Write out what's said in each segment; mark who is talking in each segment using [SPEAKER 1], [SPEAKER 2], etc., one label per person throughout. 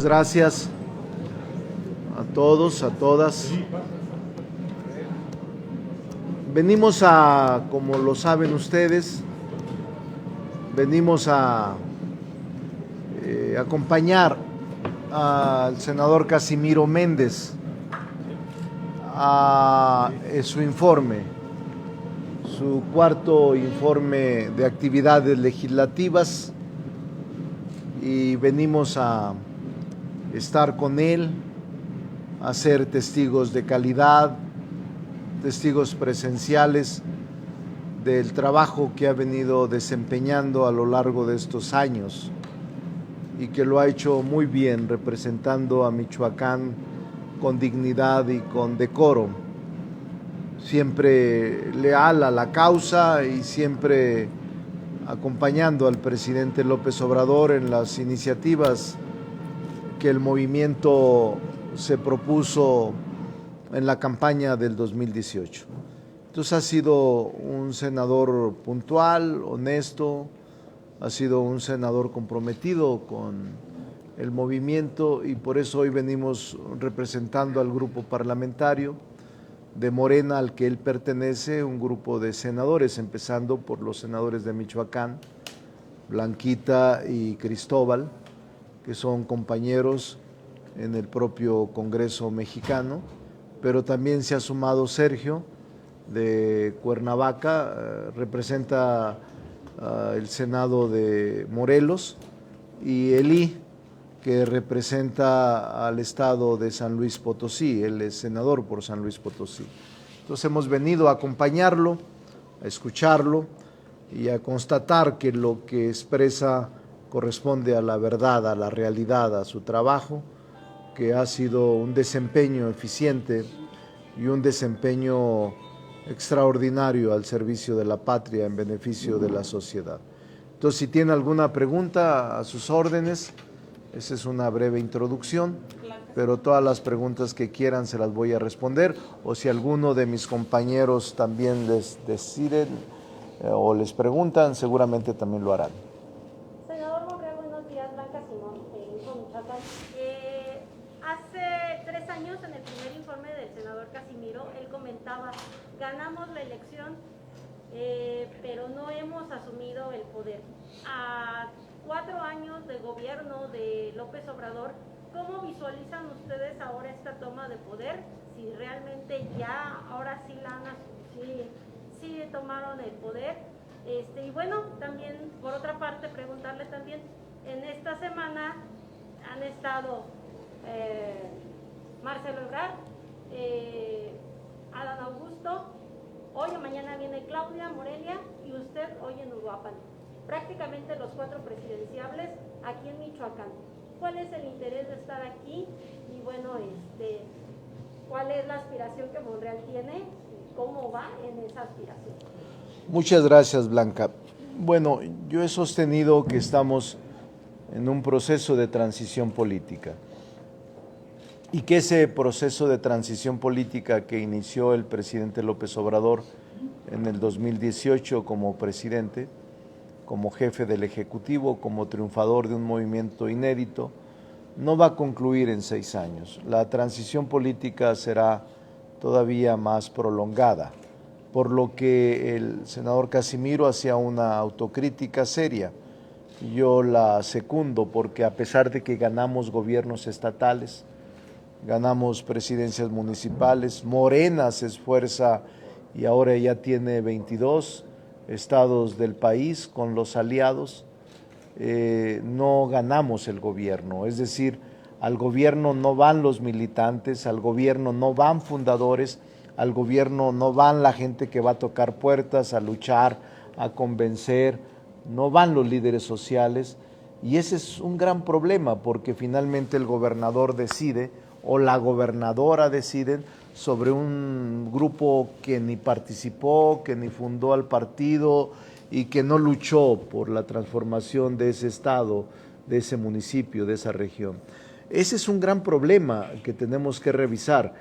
[SPEAKER 1] gracias a todos, a todas. Venimos como lo saben ustedes, venimos a acompañar al senador Casimiro Méndez a su informe, su cuarto informe de actividades legislativas, y venimos a estar con él, a ser testigos de calidad, testigos presenciales del trabajo que ha venido desempeñando a lo largo de estos años y que lo ha hecho muy bien, representando a Michoacán con dignidad y con decoro, siempre leal a la causa y siempre acompañando al presidente López Obrador en las iniciativas que el movimiento se propuso en la campaña del 2018. Entonces ha sido un senador puntual, honesto, ha sido un senador comprometido con el movimiento, y por eso hoy venimos representando al grupo parlamentario de Morena al que él pertenece, un grupo de senadores, empezando por los senadores de Michoacán, Blanquita y Cristóbal, que son compañeros en el propio Congreso mexicano, pero también se ha sumado Sergio de Cuernavaca, representa el Senado de Morelos, y Elí, que representa al estado de San Luis Potosí, él es senador por San Luis Potosí. Entonces hemos venido a acompañarlo, a escucharlo y a constatar que lo que expresa corresponde a la verdad, a la realidad, a su trabajo, que ha sido un desempeño eficiente y un desempeño extraordinario al servicio de la patria, en beneficio de la sociedad. Entonces, si tiene alguna pregunta, a sus órdenes. Esa es una breve introducción, pero todas las preguntas que quieran se las voy a responder, o si alguno de mis compañeros también les deciden o les preguntan, seguramente también lo harán.
[SPEAKER 2] Senador Monreal, buenos días. Blanca Simón, Michoacán. Hace 3 años, en el primer informe del senador Casimiro, él comentaba: ganamos la elección, pero no hemos asumido el poder. A 4 años de gobierno de López Obrador, ¿cómo visualizan ustedes ahora esta toma de poder? Si realmente ya, ahora sí sí tomaron el poder. Y bueno, también, por otra parte, preguntarle también, en esta semana han estado Marcelo Ebrard, Adán Augusto, hoy o mañana viene Claudia Morelia, y usted hoy en Uruapan. Prácticamente los 4 presidenciables aquí en Michoacán. ¿Cuál es el interés de estar aquí? Y bueno, ¿cuál es la aspiración que Monreal tiene? ¿Y cómo va en esa aspiración?
[SPEAKER 1] Muchas gracias, Blanca. Bueno, yo he sostenido que estamos en un proceso de transición política y que ese proceso de transición política que inició el presidente López Obrador en el 2018 como presidente, como jefe del Ejecutivo, como triunfador de un movimiento inédito, no va a concluir en 6 años. La transición política será todavía más prolongada, por lo que el senador Casimiro hacía una autocrítica seria. Yo la secundo, porque a pesar de que ganamos gobiernos estatales, ganamos presidencias municipales, Morena se esfuerza y ahora ya tiene 22 estados del país con los aliados, no ganamos el gobierno. Es decir, al gobierno no van los militantes, al gobierno no van fundadores, al gobierno no van la gente que va a tocar puertas, a luchar, a convencer, no van los líderes sociales, y ese es un gran problema, porque finalmente el gobernador decide o la gobernadora deciden sobre un grupo que ni participó, que ni fundó al partido y que no luchó por la transformación de ese estado, de ese municipio, de esa región. Ese es un gran problema que tenemos que revisar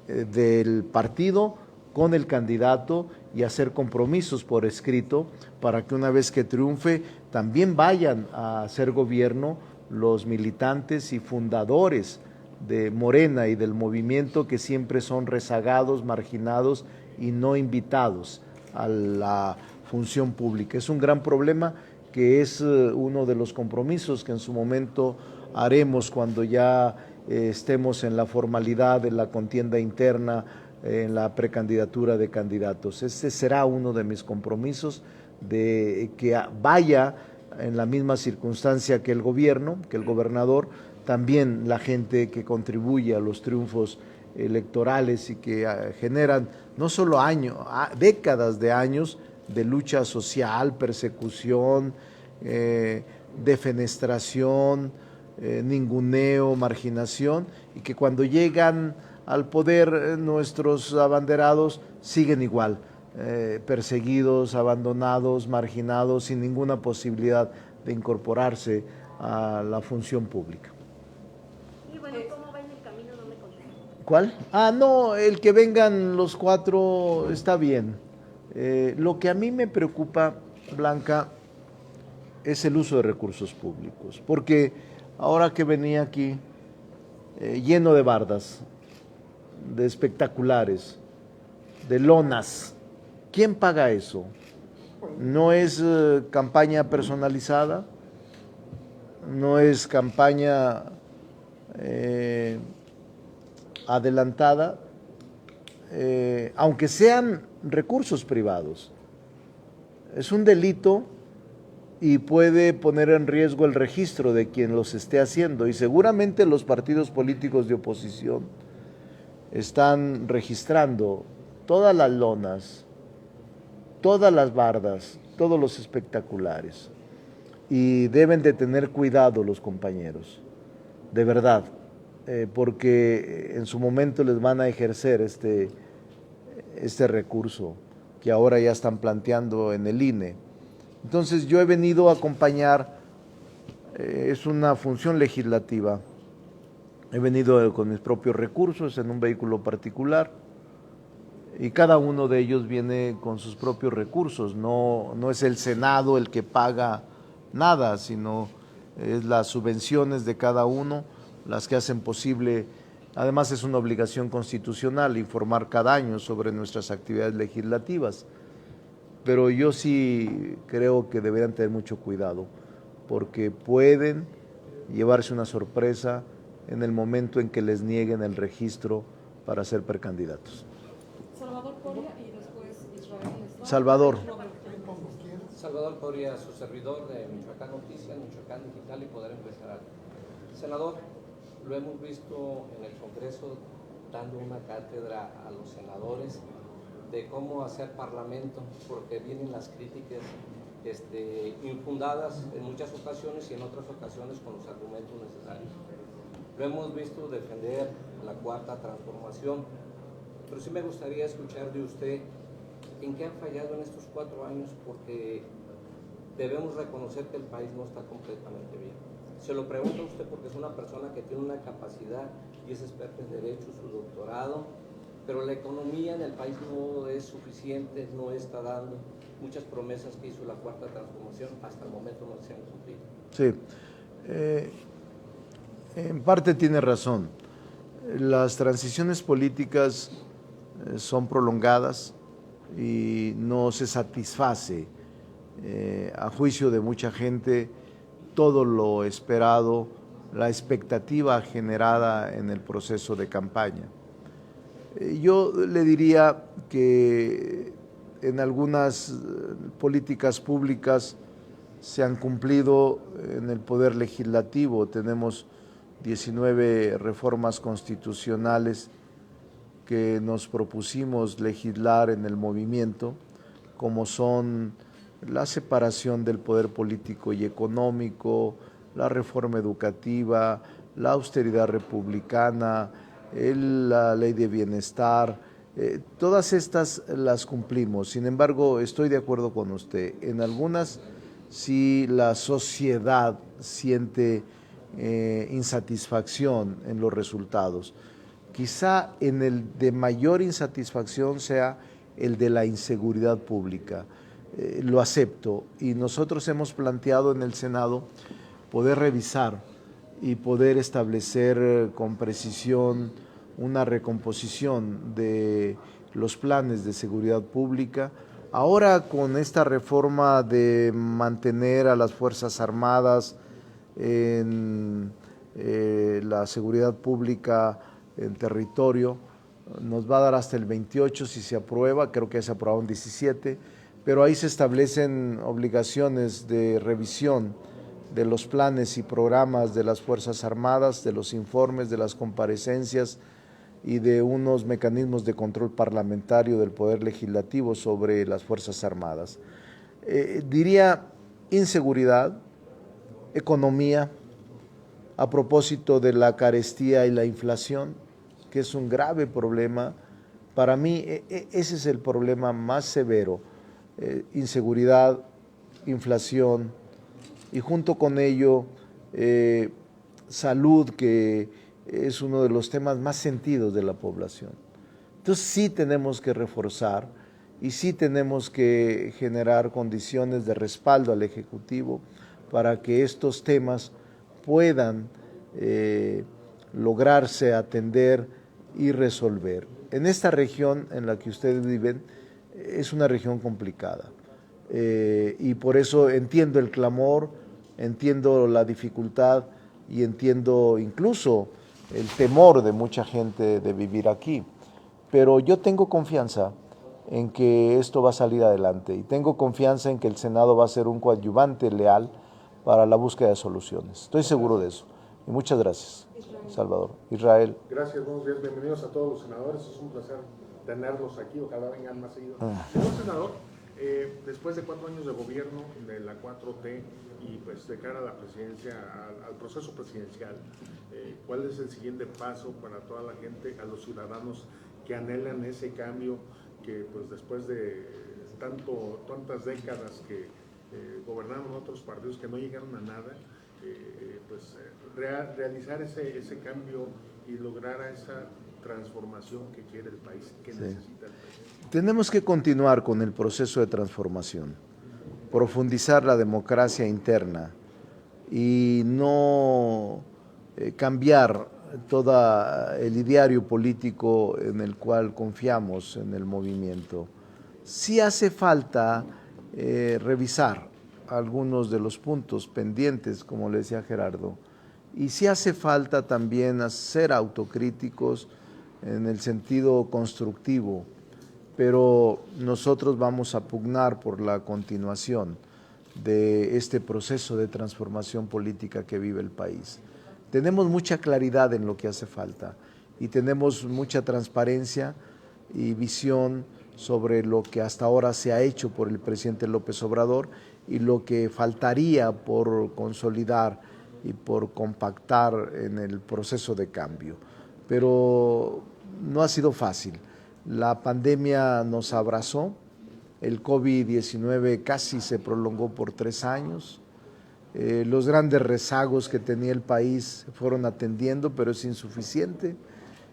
[SPEAKER 1] del partido con el candidato y hacer compromisos por escrito para que una vez que triunfe también vayan a hacer gobierno los militantes y fundadores de Morena y del movimiento, que siempre son rezagados, marginados y no invitados a la función pública. Es un gran problema que es uno de los compromisos que en su momento haremos cuando ya estemos en la formalidad de la contienda interna, en la precandidatura de candidatos. Ese será uno de mis compromisos, de que vaya en la misma circunstancia que el gobierno, que el gobernador, también la gente que contribuye a los triunfos electorales y que generan no solo años, décadas de años de lucha social, persecución, defenestración, ninguneo, marginación, y que cuando llegan al poder nuestros abanderados siguen igual, perseguidos, abandonados, marginados, sin ninguna posibilidad de incorporarse a la función pública.
[SPEAKER 2] Y bueno, ¿cómo va en el camino? No me contestó.
[SPEAKER 1] ¿Cuál? No, el que vengan los 4 está bien. Lo que a mí me preocupa, Blanca, es el uso de recursos públicos, porque ahora que venía aquí lleno de bardas, de espectaculares, de lonas, ¿quién paga eso? ¿No es campaña personalizada? ¿No es campaña adelantada? Aunque sean recursos privados, es un delito y puede poner en riesgo el registro de quien los esté haciendo, y seguramente los partidos políticos de oposición están registrando todas las lonas, todas las bardas, todos los espectaculares, y deben de tener cuidado los compañeros, de verdad, porque en su momento les van a ejercer este recurso que ahora ya están planteando en el INE. Entonces yo he venido a acompañar, es una función legislativa, he venido con mis propios recursos en un vehículo particular, y cada uno de ellos viene con sus propios recursos, no es el Senado el que paga nada, sino es las subvenciones de cada uno las que hacen posible. Además es una obligación constitucional informar cada año sobre nuestras actividades legislativas, pero yo sí creo que deberían tener mucho cuidado, porque pueden llevarse una sorpresa en el momento en que les nieguen el registro para ser precandidatos.
[SPEAKER 3] Salvador Coria y después Israel.
[SPEAKER 1] Salvador.
[SPEAKER 4] Salvador Coria, su servidor de Michoacán Noticias, Michoacán Digital y Poder Empresarial. Senador, lo hemos visto en el Congreso dando una cátedra a los senadores de cómo hacer parlamento, porque vienen las críticas infundadas en muchas ocasiones y en otras ocasiones con los argumentos necesarios. Lo hemos visto defender la Cuarta Transformación, pero sí me gustaría escuchar de usted en qué han fallado en estos 4 años, porque debemos reconocer que el país no está completamente bien. Se lo pregunto a usted porque es una persona que tiene una capacidad y es experta en Derecho, su doctorado, pero la economía en el país no es suficiente, no está dando. Muchas promesas que hizo la Cuarta Transformación hasta el momento no se han cumplido.
[SPEAKER 1] Sí, en parte tiene razón. Las transiciones políticas son prolongadas y no se satisface, a juicio de mucha gente, todo lo esperado, la expectativa generada en el proceso de campaña. Yo le diría que en algunas políticas públicas se han cumplido en el Poder Legislativo. Tenemos 19 reformas constitucionales que nos propusimos legislar en el movimiento, como son la separación del poder político y económico, la reforma educativa, la austeridad republicana, la ley de bienestar. Todas estas las cumplimos. Sin embargo, estoy de acuerdo con usted. En algunas sí la sociedad siente insatisfacción en los resultados. Quizá en el de mayor insatisfacción sea el de la inseguridad pública. Lo acepto, y nosotros hemos planteado en el Senado poder revisar y poder establecer con precisión una recomposición de los planes de seguridad pública. Ahora con esta reforma de mantener a las Fuerzas Armadas en la seguridad pública en territorio, nos va a dar hasta el 28 si se aprueba, creo que ya se aprobó en 17, pero ahí se establecen obligaciones de revisión de los planes y programas de las Fuerzas Armadas, de los informes, de las comparecencias y de unos mecanismos de control parlamentario del Poder Legislativo sobre las Fuerzas Armadas. Diría inseguridad, economía, a propósito de la carestía y la inflación, que es un grave problema. Para mí ese es el problema más severo, inseguridad, inflación y junto con ello salud, que es uno de los temas más sentidos de la población. Entonces sí tenemos que reforzar y sí tenemos que generar condiciones de respaldo al Ejecutivo para que estos temas puedan lograrse atender y resolver. En esta región en la que ustedes viven es una región complicada y por eso entiendo el clamor, entiendo la dificultad y entiendo incluso el temor de mucha gente de vivir aquí, pero yo tengo confianza en que esto va a salir adelante y tengo confianza en que el Senado va a ser un coadyuvante leal para la búsqueda de soluciones. Estoy seguro de eso. Y muchas gracias, Salvador. Israel.
[SPEAKER 5] Gracias, buenos días, bienvenidos a todos los senadores, es un placer tenerlos aquí, ojalá vengan más seguido. Señor senador, después de 4 años de gobierno de la 4T y pues de cara a la presidencia, al proceso presidencial, ¿cuál es el siguiente paso para toda la gente, a los ciudadanos que anhelan ese cambio que pues después de tantas décadas que gobernaron otros partidos que no llegaron a nada, realizar ese cambio y lograr esa transformación que quiere el país, que necesita el país?
[SPEAKER 1] Tenemos que continuar con el proceso de transformación, profundizar la democracia interna y no cambiar todo el ideario político en el cual confiamos en el movimiento. Sí hace falta revisar algunos de los puntos pendientes, como le decía Gerardo, y sí hace falta también ser autocríticos en el sentido constructivo, pero nosotros vamos a pugnar por la continuación de este proceso de transformación política que vive el país. Tenemos mucha claridad en lo que hace falta y tenemos mucha transparencia y visión sobre lo que hasta ahora se ha hecho por el presidente López Obrador y lo que faltaría por consolidar y por compactar en el proceso de cambio. Pero no ha sido fácil. La pandemia nos abrazó, el COVID-19 casi se prolongó por 3 años, los grandes rezagos que tenía el país se fueron atendiendo, pero es insuficiente.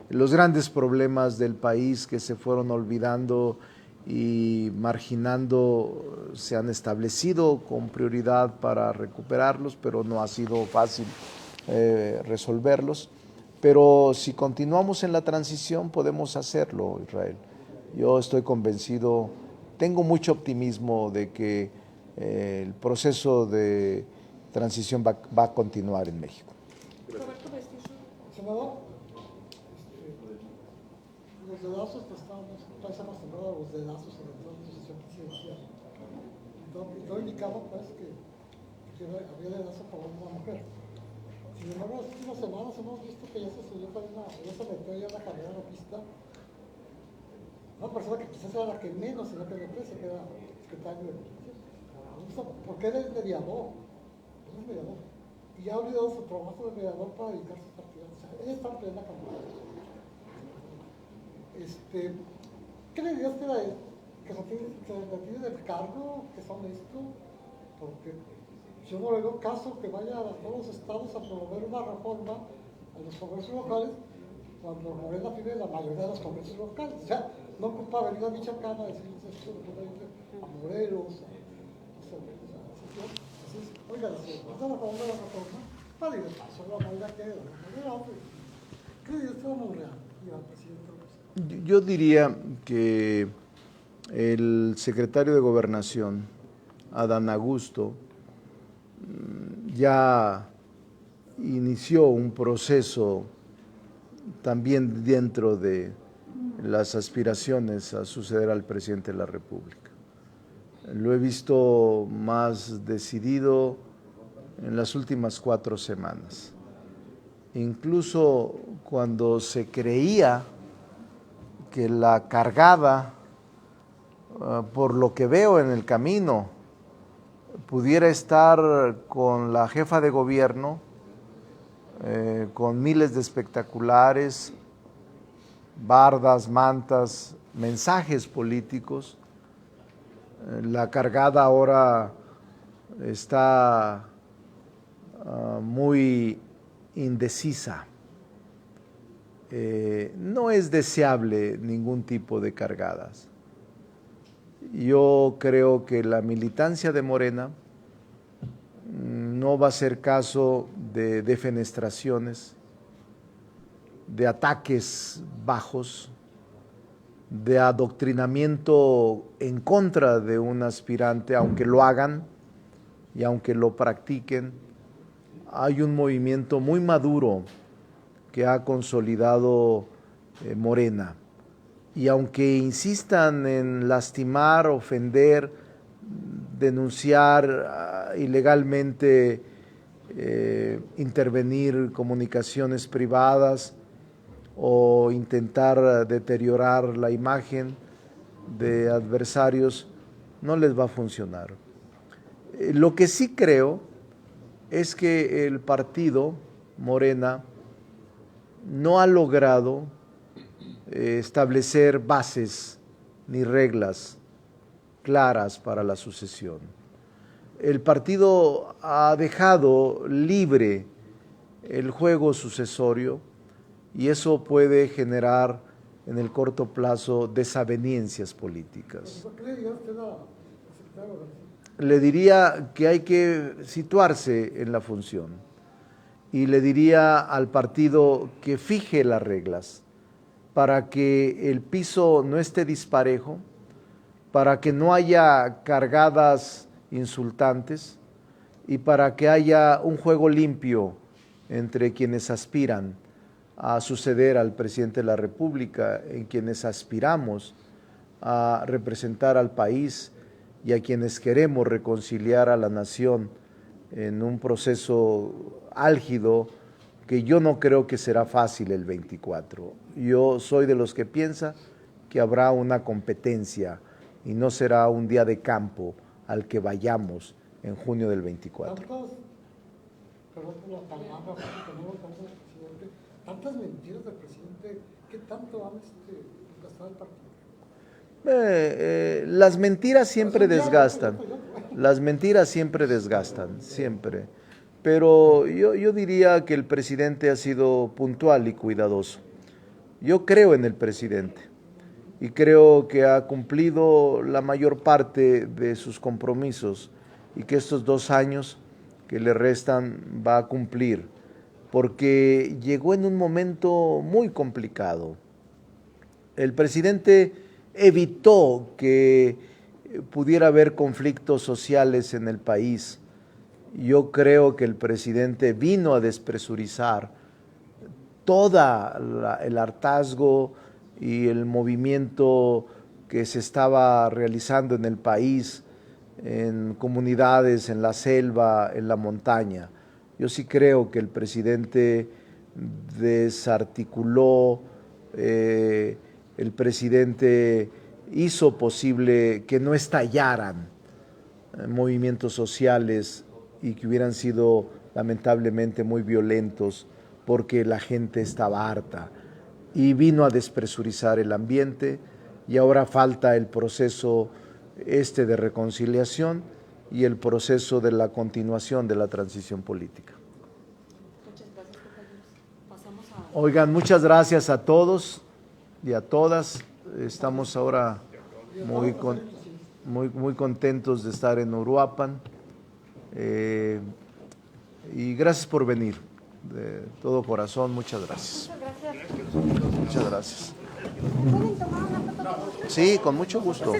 [SPEAKER 1] Los grandes problemas del país que se fueron olvidando y marginando se han establecido con prioridad para recuperarlos, pero no ha sido fácil resolverlos. Pero si continuamos en la transición podemos hacerlo, Israel. Yo estoy convencido, tengo mucho optimismo de que el proceso de transición va a continuar en México.
[SPEAKER 3] Roberto Mestizo.
[SPEAKER 6] Senador, los dedazos, pues estamos acostumbrados a los dedazos en la transición presidencial. No indicaba pues que había dedazo para una mujer. Sin embargo, las últimas semanas hemos visto que ya se subió para ya se metió ya en la carrera de la pista. Una persona que quizás era la que menos en la PNP se queda secretario de Gobernación. ¿Por qué es mediador? Es mediador. Y ha olvidado su trabajo de mediador para dedicarse a partidos. O sea, él está en plena campaña. ¿Qué le diría usted a él? ¿Que se retire del cargo? ¿Que sea honesto? Porque yo no le veo caso que vaya a todos los estados a promover una reforma a los congresos locales cuando Morena tiene la mayoría de los congresos locales. O sea, no ocupa venir a Michoacán a decirles esto a Morelos, oiga, ¿están a favor de la reforma? Para ir de paso, la manera que de alguna manera, ¿qué dice usted, don Monreal, y al presidente López?
[SPEAKER 1] Yo diría que el secretario de Gobernación, Adán Augusto, ya inició un proceso también dentro de las aspiraciones a suceder al presidente de la República. Lo he visto más decidido en las últimas 4 semanas. Incluso cuando se creía que la cargada, por lo que veo en el camino, pudiera estar con la jefa de gobierno, con miles de espectaculares, bardas, mantas, mensajes políticos. La cargada ahora está muy indecisa. No es deseable ningún tipo de cargadas. Yo creo que la militancia de Morena no va a hacer caso de defenestraciones, de ataques bajos, de adoctrinamiento en contra de un aspirante, aunque lo hagan y aunque lo practiquen. Hay un movimiento muy maduro que ha consolidado Morena. Y aunque insistan en lastimar, ofender, denunciar ilegalmente, intervenir comunicaciones privadas o intentar deteriorar la imagen de adversarios, no les va a funcionar. Lo que sí creo es que el partido Morena no ha logrado establecer bases ni reglas claras para la sucesión. El partido ha dejado libre el juego sucesorio y eso puede generar en el corto plazo desavenencias políticas.
[SPEAKER 6] ¿Por qué le diría usted al secretario de Gobernación?
[SPEAKER 1] Le diría que hay que situarse en la función y le diría al partido que fije las reglas para que el piso no esté disparejo, para que no haya cargadas insultantes y para que haya un juego limpio entre quienes aspiran a suceder al presidente de la República, en quienes aspiramos a representar al país y a quienes queremos reconciliar a la nación en un proceso álgido que yo no creo que será fácil el 24. Yo soy de los que piensa que habrá una competencia y no será un día de campo al que vayamos en junio del 24.
[SPEAKER 6] Perdón por la palabra, porque tenemos tantos presidente, tantas mentiras del presidente, ¿qué tanto han gastado el partido?
[SPEAKER 1] Las mentiras siempre desgastan, las mentiras siempre desgastan, siempre. Pero yo diría que el presidente ha sido puntual y cuidadoso. Yo creo en el presidente y creo que ha cumplido la mayor parte de sus compromisos y que estos 2 años que le restan va a cumplir, porque llegó en un momento muy complicado. El presidente evitó que pudiera haber conflictos sociales en el país. Yo creo que el presidente vino a despresurizar todo el hartazgo y el movimiento que se estaba realizando en el país, en comunidades, en la selva, en la montaña. Yo sí creo que el presidente desarticuló, el presidente hizo posible que no estallaran movimientos sociales y que hubieran sido lamentablemente muy violentos porque la gente estaba harta, y vino a despresurizar el ambiente y ahora falta el proceso de reconciliación y el proceso de la continuación de la transición política.
[SPEAKER 3] Muchas gracias, compañeros. Pasamos a...
[SPEAKER 1] Oigan, muchas gracias a todos y a todas. Estamos ahora muy contentos de estar en Uruapan. Y gracias por venir, de todo corazón, muchas gracias.
[SPEAKER 2] Muchas gracias.
[SPEAKER 1] Muchas gracias.
[SPEAKER 2] ¿Pueden tomar una foto con usted?
[SPEAKER 1] Sí, con mucho gusto.